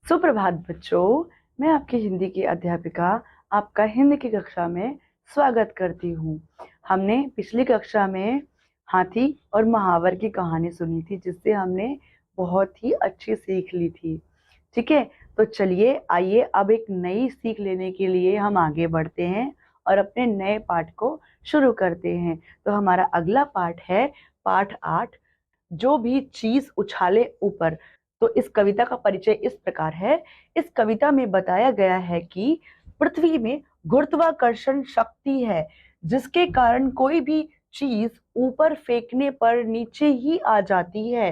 सुप्रभात बच्चों, मैं आपकी हिंदी की अध्यापिका आपका हिंदी की कक्षा में स्वागत करती हूँ। हमने पिछली कक्षा में हाथी और महावर की कहानी सुनी थी, जिससे हमने बहुत ही अच्छी सीख ली थी। ठीक है, तो चलिए आइए अब एक नई सीख लेने के लिए हम आगे बढ़ते हैं और अपने नए पाठ को शुरू करते हैं। तो हमारा अगला पाठ है पाठ 8, जो भी चीज उछाले ऊपर। तो इस कविता का परिचय इस प्रकार है। इस कविता में बताया गया है कि पृथ्वी में गुरुत्वाकर्षण शक्ति है, जिसके कारण कोई भी चीज ऊपर फेंकने पर नीचे ही आ जाती है।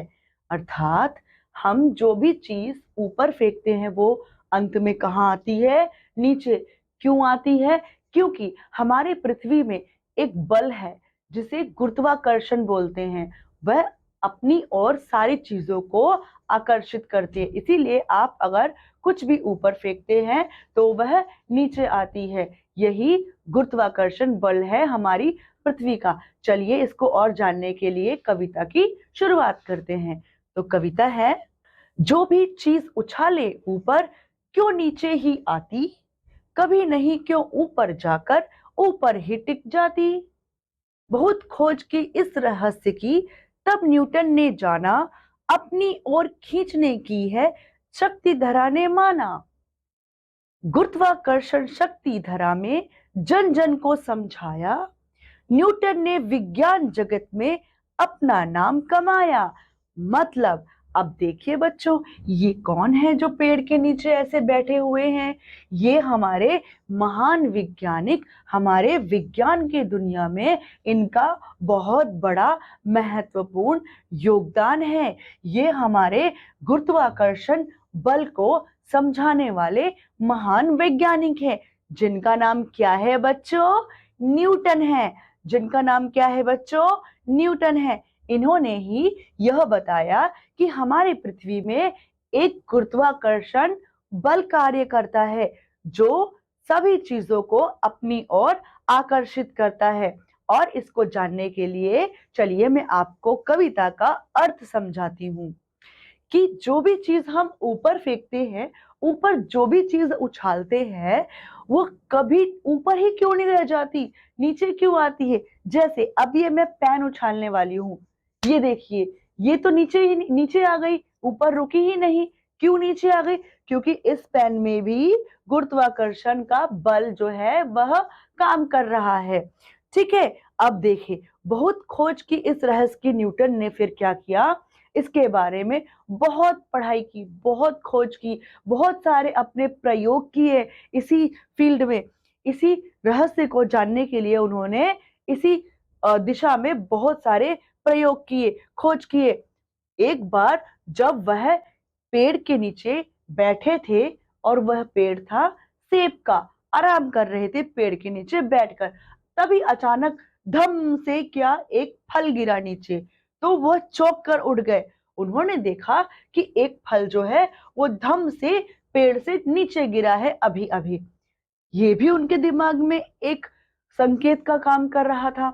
अर्थात हम जो भी चीज ऊपर फेंकते हैं वो अंत में कहाँ आती है? नीचे। क्यों आती है? क्योंकि हमारे पृथ्वी में एक बल है जिसे गुरुत्वाकर्षण बोलते हैं। वह अपनी और सारी चीजों को आकर्षित करती है, इसीलिए आप अगर कुछ भी ऊपर फेंकते हैं तो वह नीचे आती है। यही गुरुत्वाकर्षण बल है हमारी पृथ्वी का। चलिए इसको और जानने के लिए कविता की शुरुआत करते हैं। तो कविता है, जो भी चीज उछाले ऊपर क्यों नीचे ही आती, कभी नहीं क्यों ऊपर जाकर ऊपर ही टिक जाती। बहुत खोज की इस रहस्य की, तब न्यूटन ने जाना, अपनी ओर खींचने की है शक्ति धरा ने माना। गुरुत्वाकर्षण शक्ति धरा में जन जन को समझाया, न्यूटन ने विज्ञान जगत में अपना नाम कमाया। मतलब अब देखिए बच्चों, ये कौन है जो पेड़ के नीचे ऐसे बैठे हुए हैं? ये हमारे महान वैज्ञानिक, हमारे विज्ञान की दुनिया में इनका बहुत बड़ा महत्वपूर्ण योगदान है। ये हमारे गुरुत्वाकर्षण बल को समझाने वाले महान वैज्ञानिक हैं, जिनका नाम क्या है बच्चों? न्यूटन है। जिनका नाम क्या है बच्चों? न्यूटन है। इन्होंने ही यह बताया कि हमारी पृथ्वी में एक गुरुत्वाकर्षण बल कार्य करता है, जो सभी चीजों को अपनी ओर आकर्षित करता है। और इसको जानने के लिए चलिए मैं आपको कविता का अर्थ समझाती हूँ कि जो भी चीज हम ऊपर फेंकते हैं, ऊपर जो भी चीज उछालते हैं, वो कभी ऊपर ही क्यों नहीं रह जाती, नीचे क्यों आती है? जैसे अब ये मैं पेन उछालने वाली हूँ, ये देखिए, ये तो नीचे आ गई, ऊपर रुकी ही नहीं। क्यों नीचे आ गई? क्योंकि इस पेन में भी गुरुत्वाकर्षण का बल जो है वह काम कर रहा है। ठीक है, अब देखिए, बहुत खोज की इस रहस्य की न्यूटन ने फिर क्या किया, इसके बारे में बहुत पढ़ाई की, बहुत खोज की, बहुत सारे अपने प्रयोग किए इसी फील्ड में। इसी रहस्य को जानने के लिए उन्होंने इसी दिशा में बहुत सारे प्रयोग किए, खोज किए। एक बार जब वह पेड़ के नीचे बैठे थे, और वह पेड़ था सेब का, आराम कर रहे थे पेड़ के नीचे बैठकर, तभी अचानक धम से क्या एक फल गिरा नीचे। तो वह चौंक कर उठ गए। उन्होंने देखा कि एक फल जो है वो धम से पेड़ से नीचे गिरा है अभी अभी। ये भी उनके दिमाग में एक संकेत का काम कर रहा था।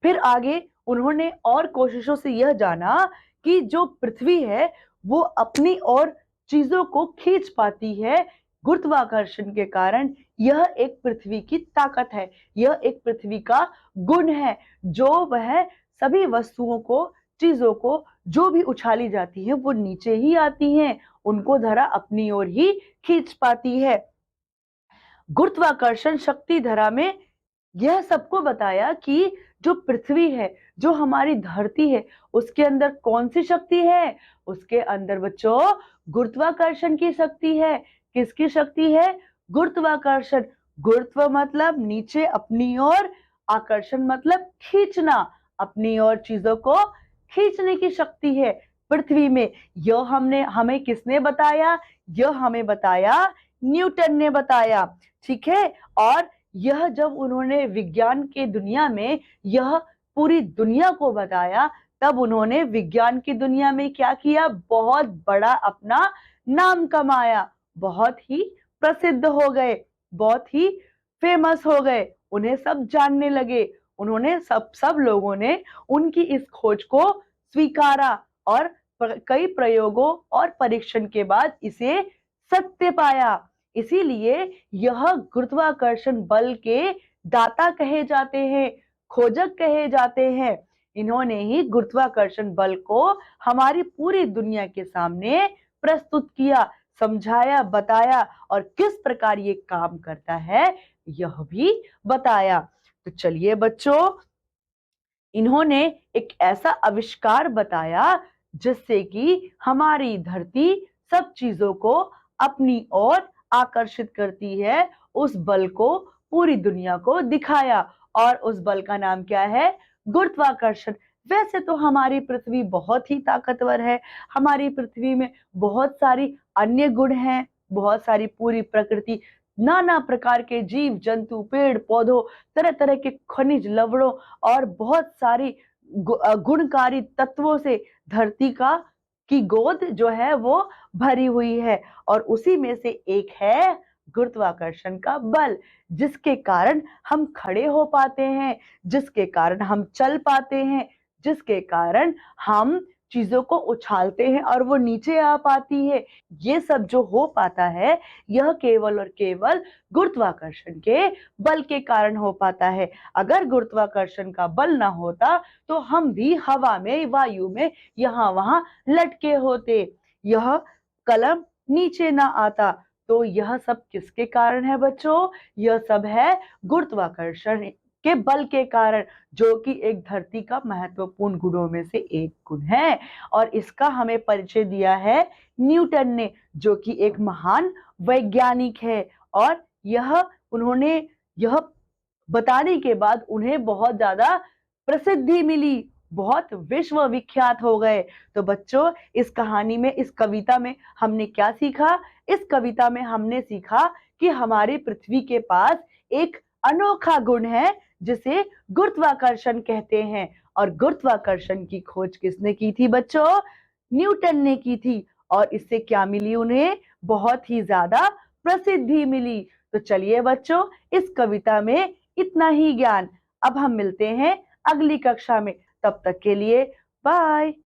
फिर आगे उन्होंने और कोशिशों से यह जाना कि जो पृथ्वी है वो अपनी ओर चीजों को खींच पाती है गुरुत्वाकर्षण के कारण। यह एक पृथ्वी की ताकत है, यह एक पृथ्वी का गुण है, जो वह सभी वस्तुओं को, चीजों को जो भी उछाली जाती है वो नीचे ही आती हैं, उनको धरा अपनी ओर ही खींच पाती है। गुरुत्वाकर्षण शक्ति धरा में यह सबको बताया कि जो पृथ्वी है, जो हमारी धरती है, उसके अंदर कौन सी शक्ति है? उसके अंदर बच्चों गुरुत्वाकर्षण की शक्ति है। किसकी शक्ति है? गुरुत्वाकर्षण। गुरुत्व मतलब नीचे अपनी ओर, आकर्षण मतलब खींचना, अपनी ओर चीजों को खींचने की शक्ति है पृथ्वी में। यह हमें किसने बताया? यह हमें बताया न्यूटन ने बताया। ठीक है, और यह जब उन्होंने विज्ञान के दुनिया में यह पूरी दुनिया को बताया, तब उन्होंने विज्ञान की दुनिया में क्या किया? बहुत बड़ा अपना नाम कमाया, बहुत ही प्रसिद्ध हो गए, बहुत ही फेमस हो गए, उन्हें सब जानने लगे। उन्होंने सब लोगों ने उनकी इस खोज को स्वीकारा और कई प्रयोगों और परीक्षण के बाद इसे सत्य पाया। इसीलिए यह गुरुत्वाकर्षण बल के दाता कहे जाते हैं, खोजक कहे जाते हैं। इन्होंने ही गुरुत्वाकर्षण बल को हमारी पूरी दुनिया के सामने प्रस्तुत किया, समझाया, बताया और किस प्रकार ये काम करता है यह भी बताया। तो चलिए बच्चों, इन्होंने एक ऐसा आविष्कार बताया जिससे कि हमारी धरती सब चीजों को अपनी ओर आकर्षित करती है। उस बल को पूरी दुनिया को दिखाया और उस बल का नाम क्या है? गुरुत्वाकर्षण। वैसे तो हमारी पृथ्वी बहुत ही ताकतवर है, हमारी पृथ्वी में बहुत सारी अन्य गुण हैं, बहुत सारी पूरी प्रकृति, नाना प्रकार के जीव जंतु, पेड़ पौधों, तरह तरह के खनिज लवणों और बहुत सारी गुणकारी तत्वों से धरती का की गोद जो है वो भरी हुई है। और उसी में से एक है गुरुत्वाकर्षण का बल, जिसके कारण हम खड़े हो पाते हैं, जिसके कारण हम चल पाते हैं, जिसके कारण हम चीजों को उछालते हैं और वो नीचे आ पाती है। ये सब जो हो पाता है यह केवल और केवल गुरुत्वाकर्षण के बल के कारण हो पाता है। अगर गुरुत्वाकर्षण का बल ना होता तो हम भी हवा में, वायु में यहाँ वहां लटके होते, यह कलम नीचे ना आता। तो यह सब किसके कारण है बच्चों? यह सब है गुरुत्वाकर्षण के बल के कारण, जो कि एक धरती का महत्वपूर्ण गुणों में से एक गुण है। और इसका हमें परिचय दिया है न्यूटन ने, जो कि एक महान वैज्ञानिक है। और उन्होंने यह बताने के बाद उन्हें बहुत ज्यादा प्रसिद्धि मिली, बहुत विश्व विख्यात हो गए। तो बच्चों, इस कहानी में, इस कविता में हमने क्या सीखा? इस कविता में हमने सीखा कि हमारी पृथ्वी के पास एक अनोखा गुण है जिसे गुरुत्वाकर्षण कहते हैं। और गुरुत्वाकर्षण की खोज किसने की थी बच्चों? न्यूटन ने की थी। और इससे क्या मिली उन्हें? बहुत ही ज्यादा प्रसिद्धि मिली। तो चलिए बच्चों, इस कविता में इतना ही ज्ञान। अब हम मिलते हैं अगली कक्षा में, तब तक के लिए बाय।